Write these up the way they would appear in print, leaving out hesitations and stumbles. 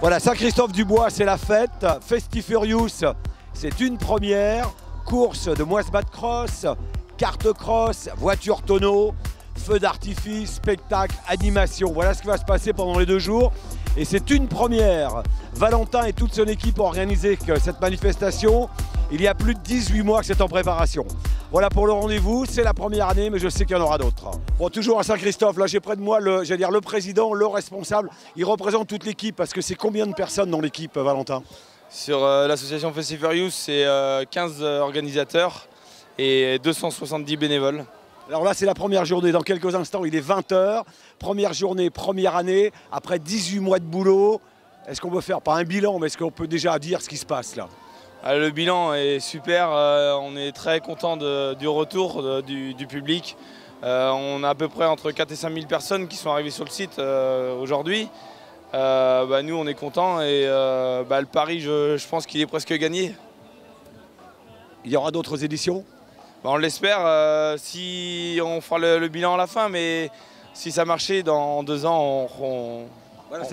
Voilà, Saint-Christophe-du-Bois, c'est la fête. Festifurious, c'est une première. Course de Moisbat Cross, carte cross, voiture tonneau, feu d'artifice, spectacle, animation. Voilà ce qui va se passer pendant les 2 jours. Et c'est une première. Valentin et toute son équipe ont organisé cette manifestation. Il y a plus de 18 mois que c'est en préparation. Voilà pour le rendez-vous, c'est la première année, mais je sais qu'il y en aura d'autres. Bon, toujours à Saint-Christophe, là j'ai près de moi le président, le responsable. Il représente toute l'équipe, parce que c'est combien de personnes dans l'équipe, Valentin? Sur l'association Festifurious, c'est 15 organisateurs et 270 bénévoles. Alors là, c'est la première journée. Dans quelques instants, il est 20 h. Première journée, première année, après 18 mois de boulot. Est-ce qu'on peut faire, pas un bilan, mais est-ce qu'on peut déjà dire ce qui se passe là? Le bilan est super, on est très content du retour du public. On a à peu près entre 4 et 5 000 personnes qui sont arrivées sur le site aujourd'hui. Nous, on est contents et le pari, je pense qu'il est presque gagné. Il y aura d'autres éditions? On l'espère, si on fera le bilan à la fin, mais si ça marchait, dans 2 ans, voilà,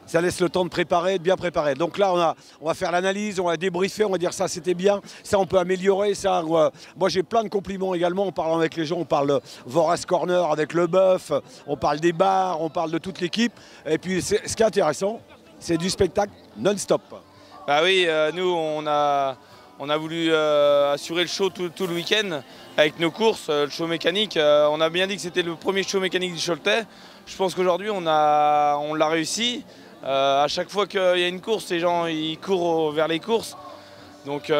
ça laisse le temps de préparer, de bien préparer. Donc là, on va faire l'analyse, on va débriefer, on va dire ça c'était bien, ça on peut améliorer. Ça, moi j'ai plein de compliments également en parlant avec les gens, on parle de Vorace Corner avec le bœuf, on parle des bars, on parle de toute l'équipe. Et puis ce qui est intéressant, c'est du spectacle non-stop. Bah oui, nous on a voulu assurer le show tout le week-end avec nos courses, le show mécanique. On a bien dit que c'était le premier show mécanique du Choletais. Je pense qu'aujourd'hui on l'a réussi. À chaque fois qu'il y a une course, les gens ils courent vers les courses. Donc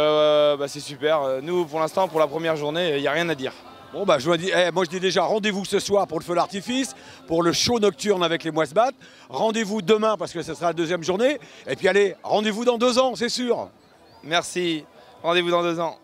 c'est super. Nous pour l'instant, pour la première journée, il n'y a rien à dire. Bon moi je dis déjà rendez-vous ce soir pour le feu d'artifice, pour le show nocturne avec les Moisbat. Rendez-vous demain parce que ce sera la 2e journée. Et puis allez, rendez-vous dans 2 ans, c'est sûr. Merci. Rendez-vous dans 2 ans.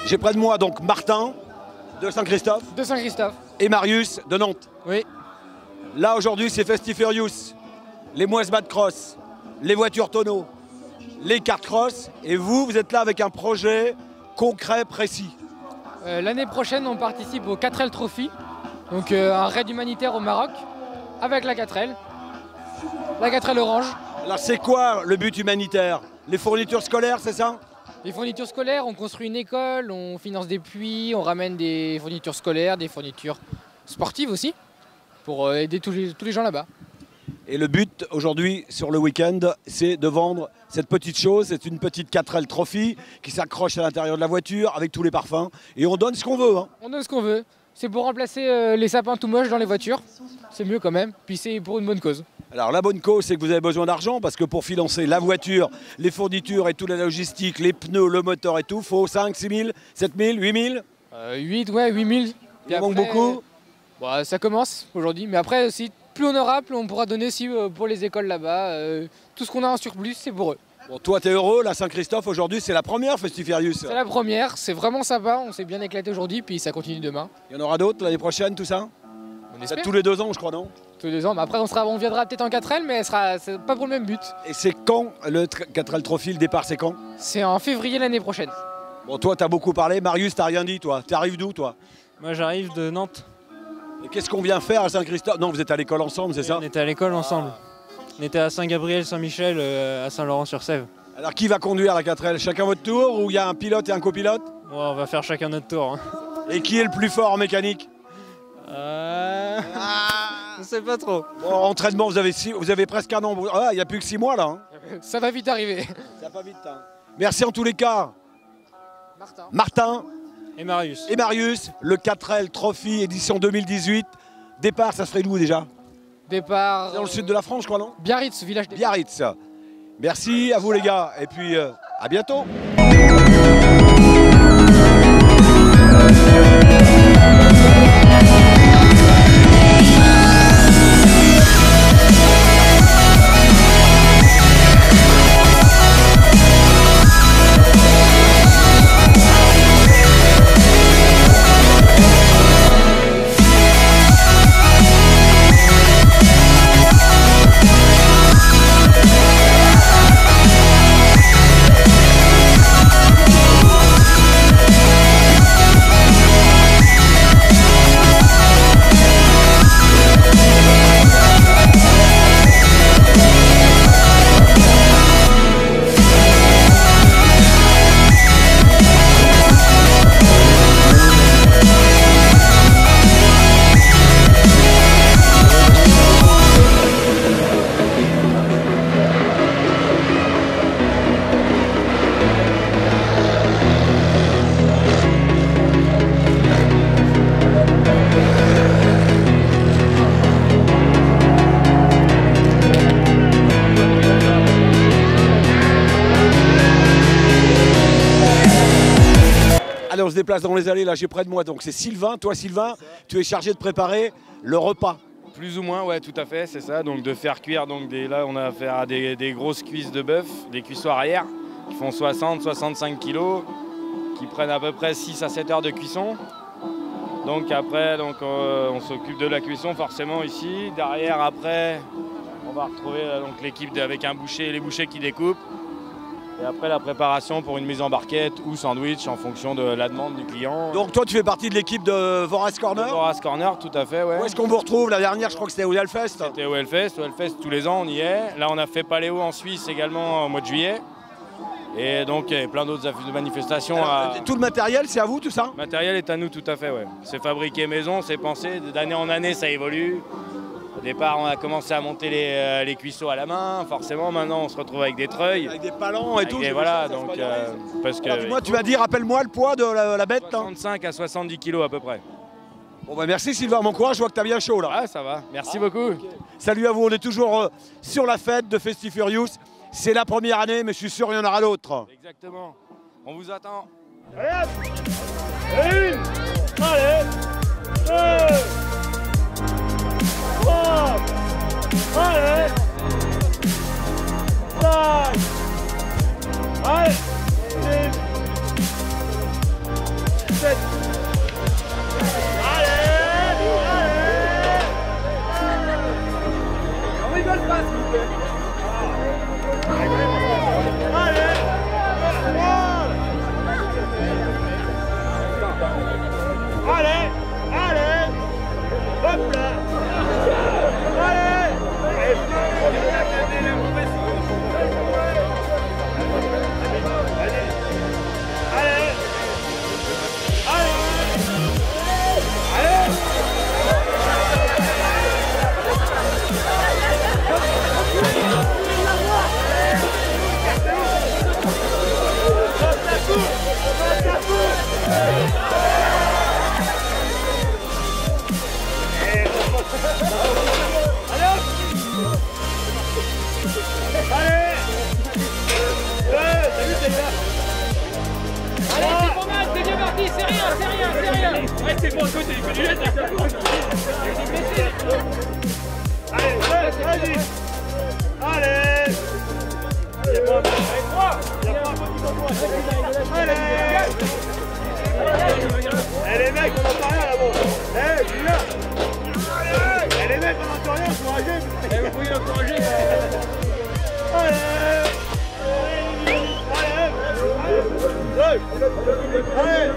J'ai près de moi donc Martin de Saint-Christophe. De Saint-Christophe. Et Marius de Nantes. Oui. Là aujourd'hui c'est Festifurious, les Moise Bad Cross, les voitures tonneaux, les cartes cross. Et vous êtes là avec un projet concret, précis. L'année prochaine on participe au 4L Trophy. Donc un raid humanitaire au Maroc avec la 4L. La 4L orange. Alors c'est quoi le but humanitaire? Les fournitures scolaires, c'est ça? Les fournitures scolaires, on construit une école, on finance des puits, on ramène des fournitures scolaires, des fournitures sportives aussi, pour aider tous les gens là-bas. Et le but aujourd'hui sur le week-end, c'est de vendre cette petite chose. C'est une petite 4L Trophy qui s'accroche à l'intérieur de la voiture avec tous les parfums. Et on donne ce qu'on veut. Hein. On donne ce qu'on veut. C'est pour remplacer les sapins tout moches dans les voitures. C'est mieux quand même. Puis c'est pour une bonne cause. Alors la bonne cause, c'est que vous avez besoin d'argent parce que pour financer la voiture, les fournitures et toute la logistique, les pneus, le moteur et tout, il faut 5, 6 000, 7 000, 8 000 8, ouais, 8 000. Il manque beaucoup. Bah, ça commence aujourd'hui. Mais après aussi, plus on aura, plus on pourra donner aussi pour les écoles là-bas. Tout ce qu'on a en surplus, c'est pour eux. Bon, toi, t'es heureux, la Saint-Christophe, aujourd'hui, c'est la première Festifurious. C'est la première, c'est vraiment sympa. On s'est bien éclaté aujourd'hui, puis ça continue demain. Il y en aura d'autres l'année prochaine, tout ça? On espère. Tous les 2 ans, je crois, non? Tous les 2 ans, mais après on viendra peut-être en 4L, mais c'est pas pour le même but. Et c'est quand le 4L Trophy, le départ, c'est quand? C'est en février l'année prochaine. Bon, toi, t'as beaucoup parlé. Marius, t'as rien dit, toi. T'arrives d'où, toi? Moi, j'arrive de Nantes. Et qu'est-ce qu'on vient faire à Saint-Christophe? Non, vous êtes à l'école ensemble, c'est ça? On était à l'école ensemble. On était à Saint-Gabriel, Saint-Michel, à Saint-Laurent-sur-Sèvre. Alors, qui va conduire la 4L? Chacun votre tour ou il y a un pilote et un copilote? Bon, on va faire chacun notre tour. Hein. Et qui est le plus fort en mécanique? Je sais pas trop. Bon, entraînement, vous avez presque un an. Ah, il n'y a plus que 6 mois, là. Hein. Ça va vite arriver. Ça va vite, hein. Merci en tous les cas. Martin. Et Marius. Et Marius, le 4L Trophy édition 2018. Départ, ça serait d'où déjà? Départ. Dans le sud de la France, je crois, non? Biarritz, village de Biarritz. Merci à vous, les gars. Et puis, à bientôt. Allez, on se déplace dans les allées, là j'ai près de moi, donc c'est Sylvain. Toi Sylvain, tu es chargé de préparer le repas. Plus ou moins, ouais, tout à fait, c'est ça. Donc de faire cuire, donc là on a affaire à des grosses cuisses de bœuf, des cuissons arrière, qui font 60-65 kg, qui prennent à peu près 6 à 7 heures de cuisson. Donc après, on s'occupe de la cuisson forcément ici. Derrière, après, on va retrouver l'équipe avec un boucher, les bouchers qui découpent. Et après la préparation pour une mise en barquette ou sandwich en fonction de la demande du client. Donc toi tu fais partie de l'équipe de Vorace Corner? Vorace Corner, tout à fait, ouais. Où est-ce qu'on vous retrouve? La dernière je crois que c'était au Hellfest. C'était au Hellfest tous les ans on y est. Là on a fait Paléo en Suisse également au mois de juillet. Et donc il y a plein d'autres manifestations. Alors, tout le matériel c'est à vous tout ça? Le matériel est à nous tout à fait, ouais. C'est fabriqué maison, c'est pensé, d'année en année ça évolue. Au départ, on a commencé à monter les cuisseaux à la main. Forcément, maintenant, on se retrouve avec des treuils. Avec des palans et tout. Et voilà, donc, parce que... Alors, moi, tu m'as dit, rappelle-moi le poids de la bête. 65 à 70 kilos à peu près. Bon, bah, merci Sylvain, mon courage, je vois que t'as bien chaud là. Ah, ça va, merci beaucoup. Okay. Salut à vous, on est toujours sur la fête de Festifurious. C'est la première année, mais je suis sûr qu'il y en aura d'autres. Exactement, on vous attend. Allez, une, allez, deux. 3, allez, 5, allez, 6, Allez, allez, hop là. Allez, C'est rien, c'est rien, c'est rien. Ouais, c'est bon, côté, il fait du lait, allez, vas-y. Allez. C'est bon, avec moi. Allez. Eh les mecs, on n'entend rien là-bas. Eh, je suis là. Eh les mecs, on n'entend rien, encouragez. Eh, vous pouvez l'encourager. Allez. Allez.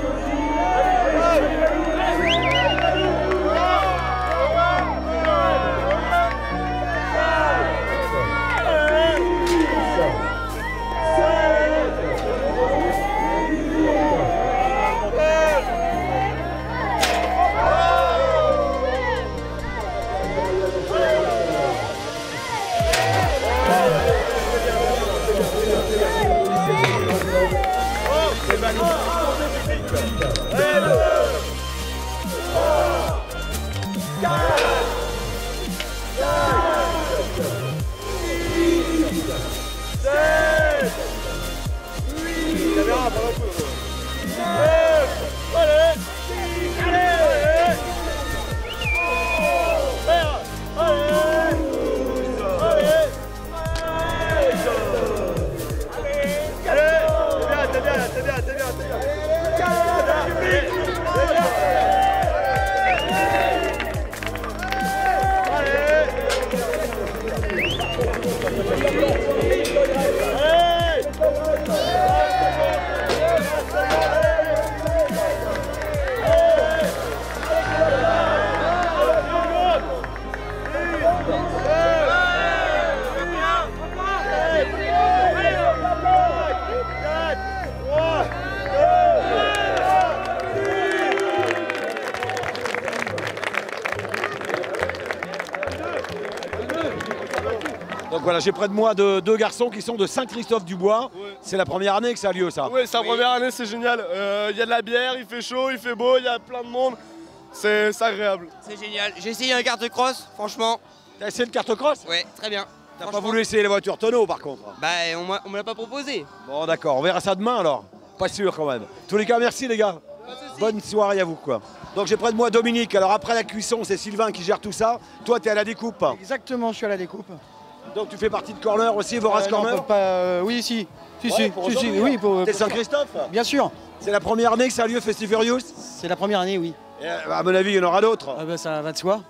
Donc voilà, j'ai près de moi deux garçons qui sont de Saint-Christophe-du-Bois. Ouais. C'est la première année que ça a lieu, ça. Oui, c'est la première année, c'est génial. Il y a de la bière, il fait chaud, il fait beau, il y a plein de monde. C'est agréable. C'est génial. J'ai essayé un kart cross, franchement. T'as essayé le kart cross? Ouais, très bien. T'as pas voulu essayer les voitures tonneaux par contre? Bah, on me l'a pas proposé. Bon, d'accord, on verra ça demain alors. Pas sûr quand même. En tous les cas, merci les gars. Bonne soirée à vous quoi. Donc j'ai près de moi Dominique. Alors après la cuisson, c'est Sylvain qui gère tout ça. Toi, t'es à la découpe. Exactement, je suis à la découpe. Donc tu fais partie de Corner aussi, Vorace Corner? Oui, si. Oui, pour t'es Saint-Christophe? Bien sûr. C'est la première année que ça a lieu Festifurious? C'est la première année, oui. Et, à mon avis, il y en aura d'autres. Ça va de soi.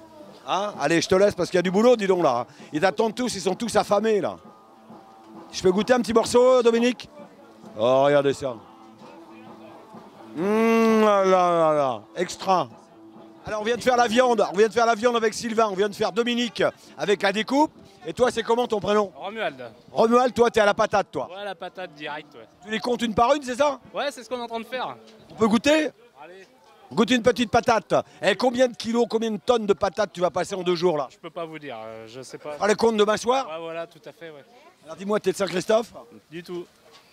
Hein? Allez, je te laisse parce qu'il y a du boulot, dis donc là. Ils t'attendent tous, ils sont tous affamés là. Je peux goûter un petit morceau, Dominique? Oh, regardez ça. Là, extra. Alors on vient de faire la viande, avec Sylvain, on vient de faire Dominique avec la découpe. Et toi, c'est comment ton prénom? Romuald. Romuald, toi, t'es à la patate, toi? Ouais, la patate direct, ouais. Tu les comptes une par une, c'est ça? Ouais, c'est ce qu'on est en train de faire. On peut goûter? Allez. Goûte une petite patate. Et combien de kilos, combien de tonnes de patates tu vas passer en 2 jours là? Je peux pas vous dire, je sais pas. Ah, le compte demain soir? Ouais, voilà, tout à fait, ouais. Alors dis-moi, t'es de Saint-Christophe? Du tout.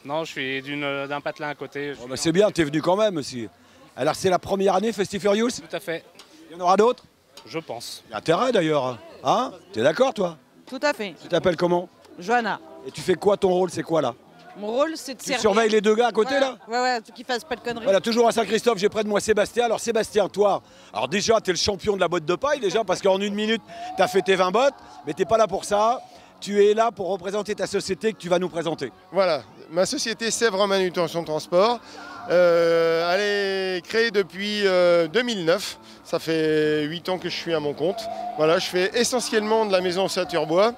Non, je suis d'un patelin à côté. Oh, bah, c'est bien, t'es venu quand même aussi. Alors c'est la première année Festifurious? Tout à fait. Il y en aura d'autres? Je pense. Il y a intérêt d'ailleurs. Hein? T'es d'accord toi? Tout à fait. Tu t'appelles comment? Johanna. Et tu fais quoi, ton rôle, c'est quoi là? Mon rôle, c'est de servir. Tu surveilles les deux gars à côté là? Ouais, qu'ils fassent pas de conneries. Voilà, toujours à Saint-Christophe, j'ai près de moi Sébastien. Alors Sébastien, toi, alors déjà, t'es le champion de la botte de paille déjà, parce qu'en 1 minute, t'as fait tes 20 bottes, mais t'es pas là pour ça. Tu es là pour représenter ta société que tu vas nous présenter. Voilà, ma société Sèvres Manutention Transport. Elle est créée depuis 2009. Ça fait 8 ans que je suis à mon compte. Voilà, je fais essentiellement de la maison ossature bois.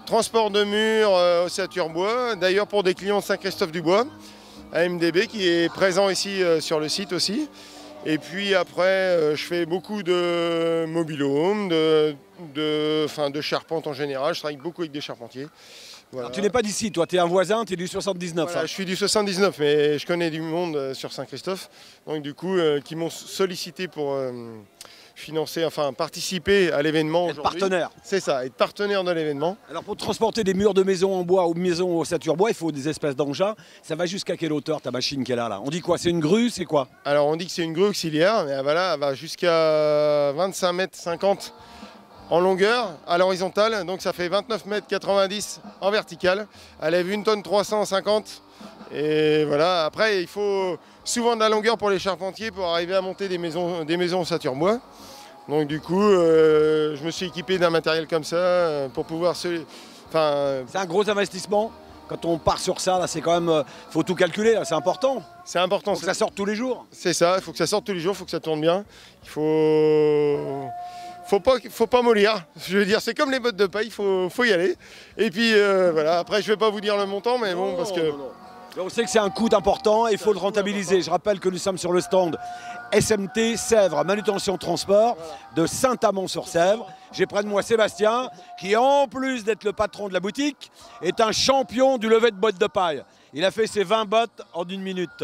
transport de murs, ossature bois. D'ailleurs pour des clients de Saint-Christophe-du-Bois, AMDB qui est présent ici sur le site aussi. Et puis après, je fais beaucoup de mobil-home, de charpente en général. Je travaille beaucoup avec des charpentiers. Voilà. Alors, tu n'es pas d'ici, toi, tu es un voisin, tu es du 79. Voilà, hein. je suis du 79, mais je connais du monde sur Saint-Christophe. Donc du coup, qui m'ont sollicité pour financer, enfin participer à l'événement aujourd'hui. Partenaire. C'est ça, être partenaire de l'événement. Alors pour transporter des murs de maison en bois ou maison ossature bois, il faut des espèces d'engins. Ça va jusqu'à quelle hauteur ta machine qu'elle a là? On dit quoi? C'est une grue, c'est quoi? Alors on dit que c'est une grue auxiliaire, mais voilà, elle va jusqu'à 25 mètres 50 en longueur, à l'horizontale, donc ça fait 29 mètres 90 en verticale. Elle lève 1 tonne 350. Et voilà, après il faut souvent de la longueur pour les charpentiers pour arriver à monter des maisons ossature bois. Donc du coup, je me suis équipé d'un matériel comme ça pour pouvoir c'est un gros investissement. Quand on part sur ça, là, c'est quand même, faut tout calculer, là, c'est important. C'est important. Faut que ça sorte tous les jours. C'est ça, il faut que ça sorte tous les jours, il faut que ça tourne bien. Il faut pas mollir. Je veux dire, c'est comme les bottes de paille, il faut y aller. Et puis voilà, après je vais pas vous dire le montant, mais bon, parce que... On sait que c'est un coût important et il faut le rentabiliser. Je rappelle que nous sommes sur le stand SMT Sèvres Manutention Transport de Saint-Amand-sur-Sèvre. J'ai près de moi Sébastien qui, en plus d'être le patron de la boutique, est un champion du lever de bottes de paille. Il a fait ses 20 bottes en 1 minute.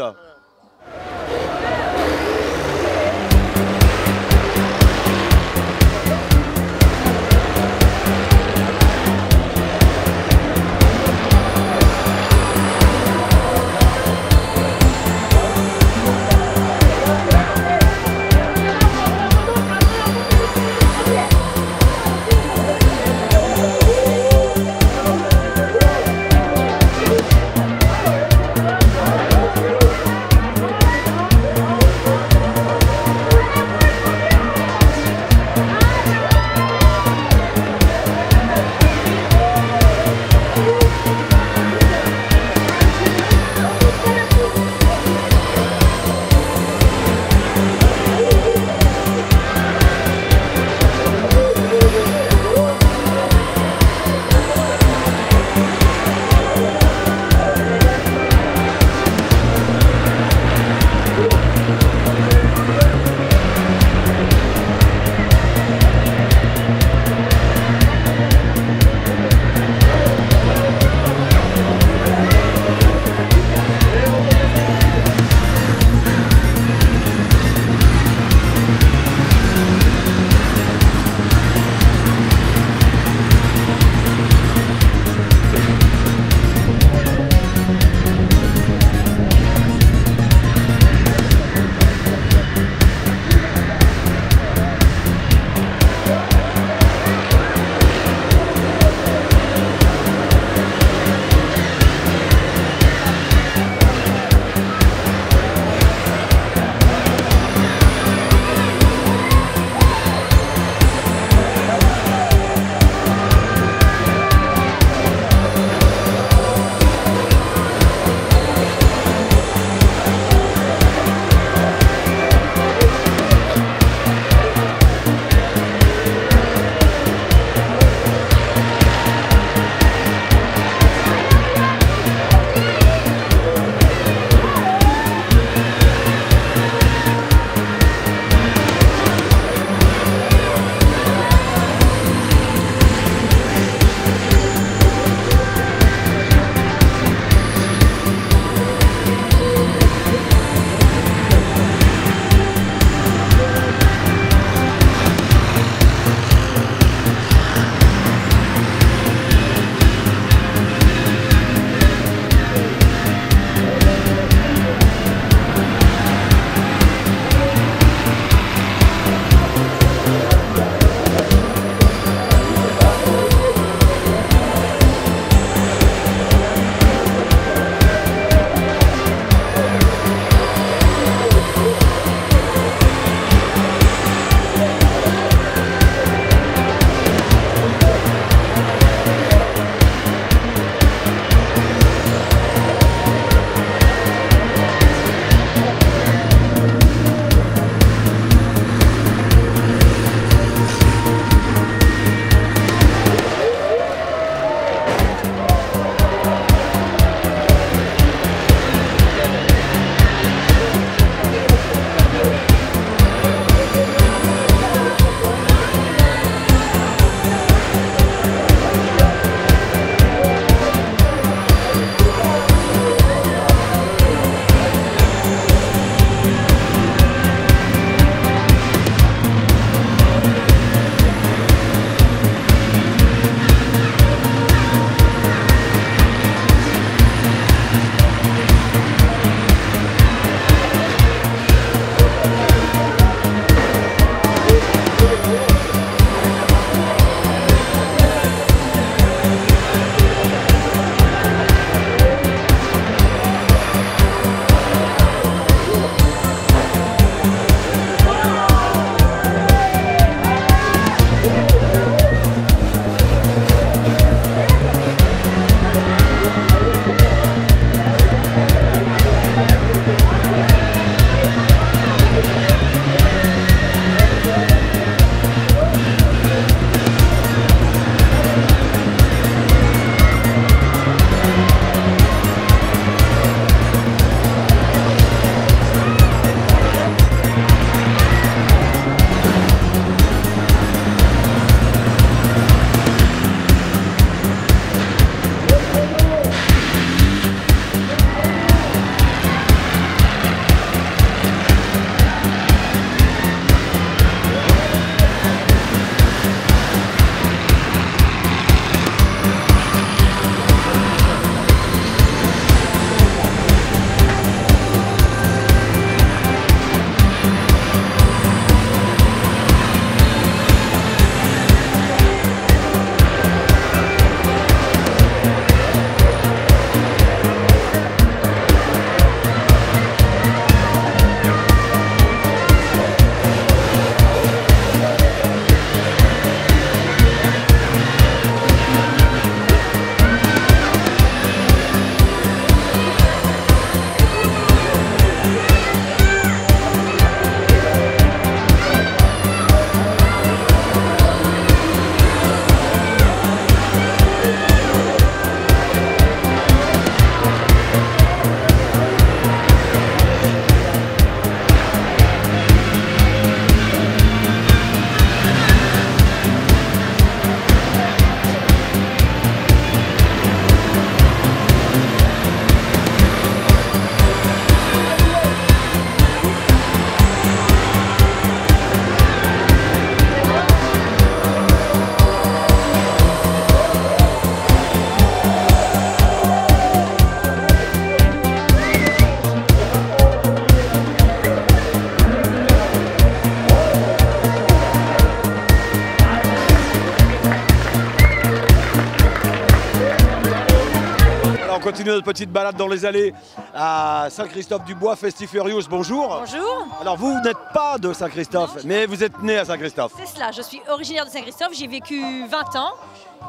continue notre petite balade dans les allées à Saint-Christophe-du-Bois, Festifurious. Bonjour. Bonjour. Alors vous n'êtes pas de Saint-Christophe, mais vous êtes né à Saint-Christophe. C'est cela, je suis originaire de Saint-Christophe, j'ai vécu 20 ans.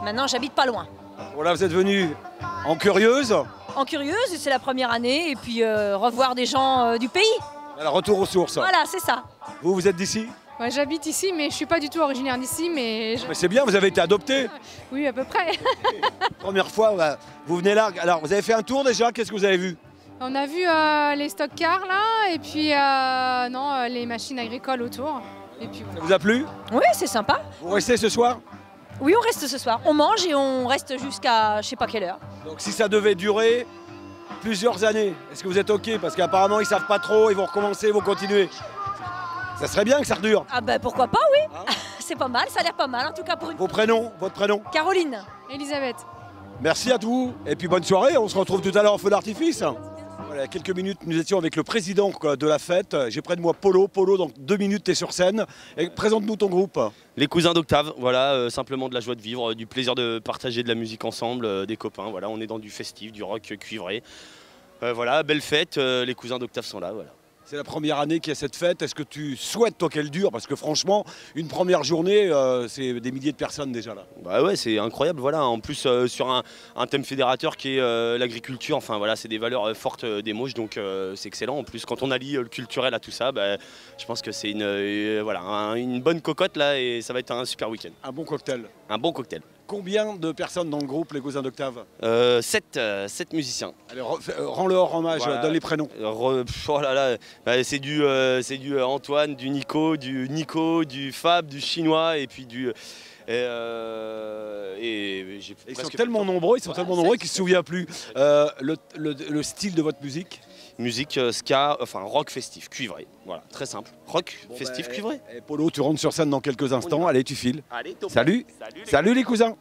Maintenant, j'habite pas loin. Voilà, vous êtes venue en curieuse. En curieuse, c'est la première année, et puis revoir des gens du pays. Alors retour aux sources. Voilà, c'est ça. Vous êtes d'ici? Ouais, j'habite ici, mais je suis pas du tout originaire d'ici. Mais c'est bien, vous avez été adopté. Oui, à peu près. Première fois, vous venez là. Alors, vous avez fait un tour déjà, qu'est-ce que vous avez vu? On a vu les stock cars là, et puis les machines agricoles autour. Et puis, Ça vous a plu? Oui, c'est sympa. Vous restez ce soir? Oui, on reste ce soir. On mange et on reste jusqu'à je sais pas quelle heure. Donc si ça devait durer plusieurs années, est-ce que vous êtes OK? Parce qu'apparemment, ils savent pas trop, ils vont recommencer, ils vont continuer. Ça serait bien que ça redure. Ah ben pourquoi pas, oui. C'est pas mal, ça a l'air pas mal en tout cas pour une... Vos prénoms, votre prénom? Caroline. Elisabeth. Merci à tous et puis bonne soirée, on se retrouve tout à l'heure en feu d'artifice. Voilà, quelques minutes, nous étions avec le président de la fête. J'ai près de moi Polo. Polo, dans 2 minutes, tu es sur scène. Présente-nous ton groupe. Les cousins d'Octave, voilà, simplement de la joie de vivre, du plaisir de partager de la musique ensemble, des copains. Voilà, on est dans du festif, du rock cuivré. Voilà, belle fête, les cousins d'Octave sont là. Voilà. C'est la première année qu'il y a cette fête. Est-ce que tu souhaites, toi, qu'elle dure? Parce que franchement, une première journée, c'est des milliers de personnes déjà là. Bah ouais, c'est incroyable. Voilà. En plus, sur un thème fédérateur qui est l'agriculture, enfin voilà, c'est des valeurs fortes des Mauges, donc c'est excellent. En plus, quand on allie le culturel à tout ça, bah, je pense que c'est une bonne cocotte là et ça va être un super week-end. Un bon cocktail. Un bon cocktail. Combien de personnes dans le groupe, les cousins d'Octave? 7 musiciens. Allez, rends-leur hommage, Voilà. donne les prénoms. Oh là là, bah, c'est du Antoine, du Nico, du Fab, du Chinois et puis du... Ils sont tellement nombreux, qu'ils ne se souviennent plus. Le style de votre musique? Musique ska, enfin rock festif, cuivré. Voilà, très simple. Rock festif, cuivré. Et Polo, tu rentres sur scène dans quelques instants. Allez, tu files. Allez, top. Salut. Salut les cousins.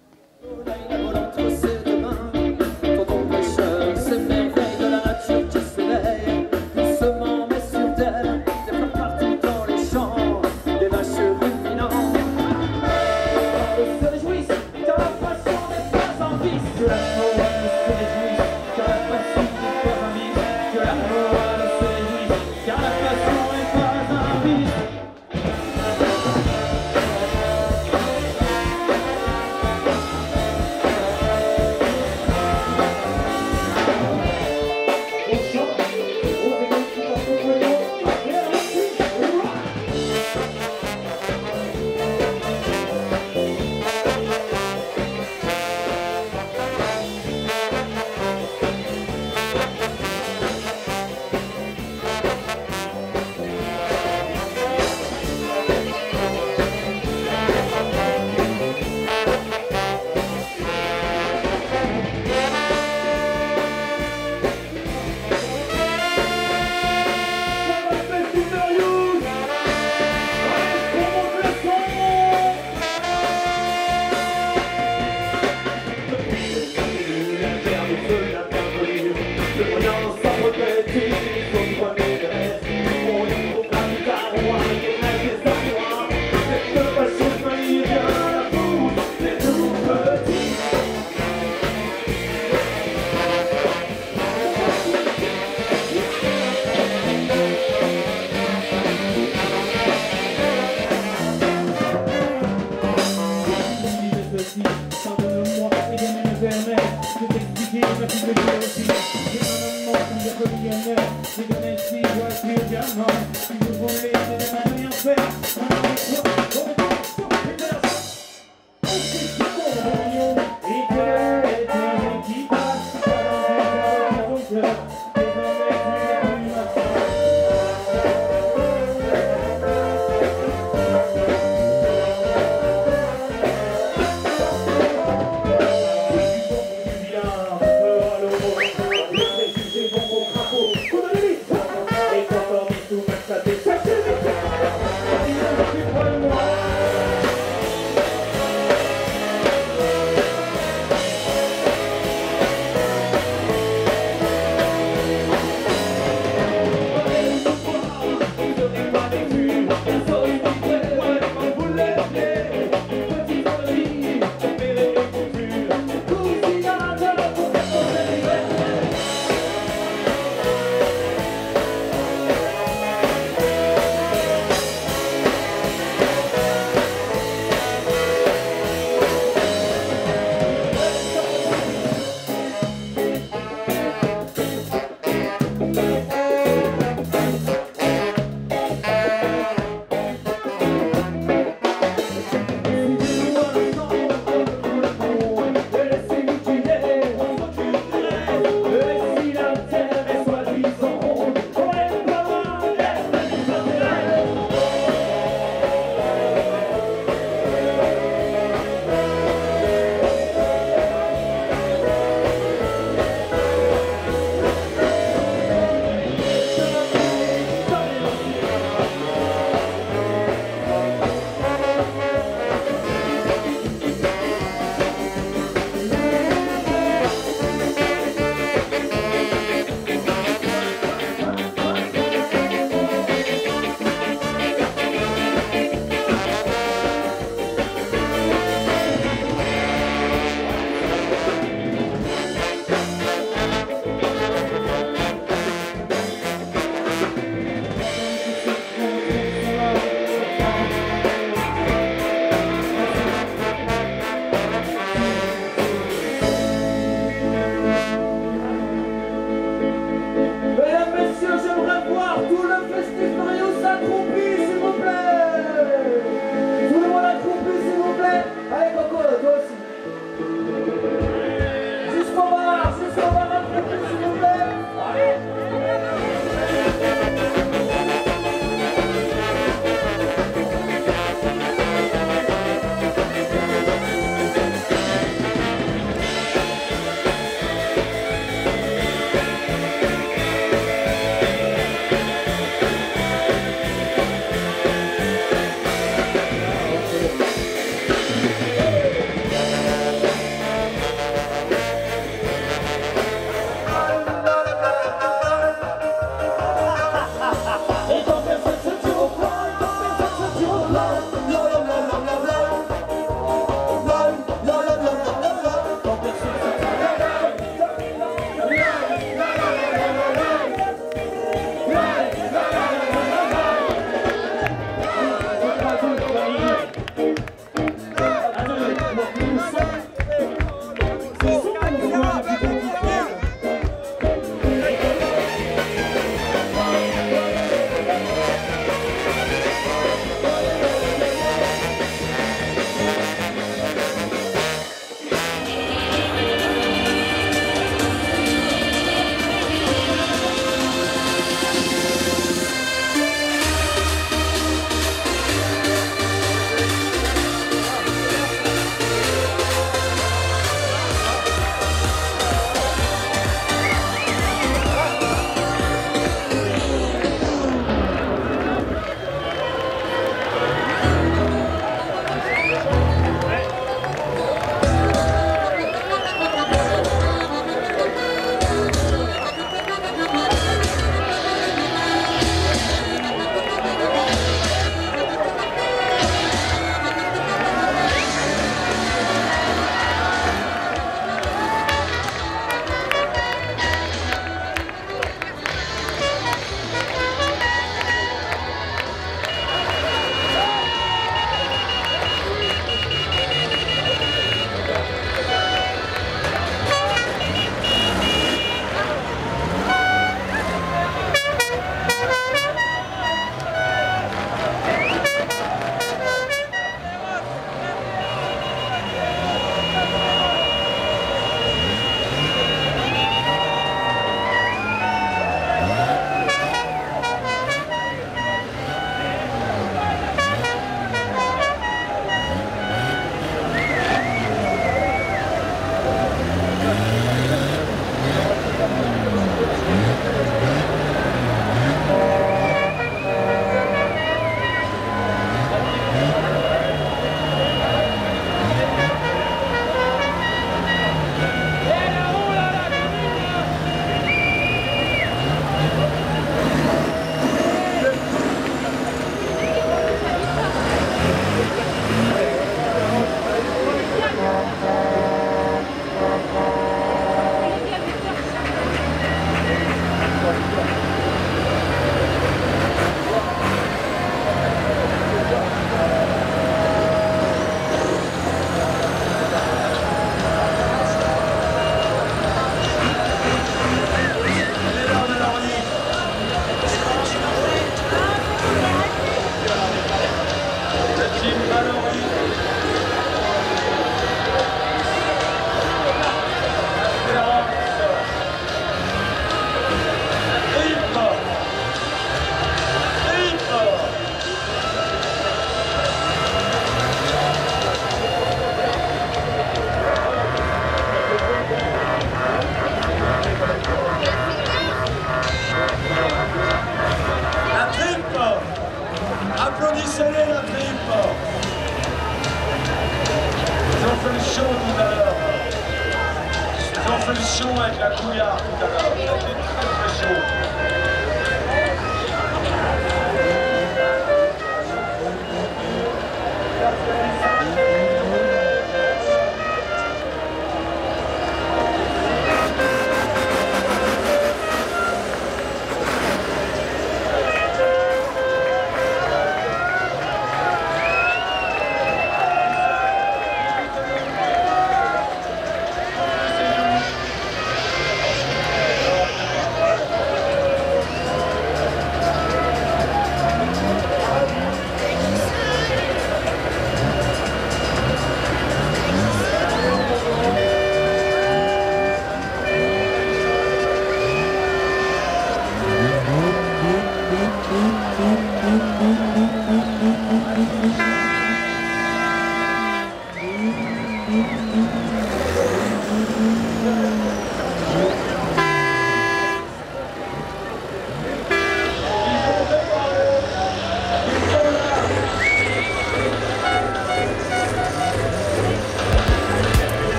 chaud avec la couillarde tout à l'heure. C'était très chaud.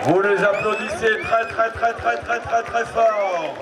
Vous les applaudissez très fort.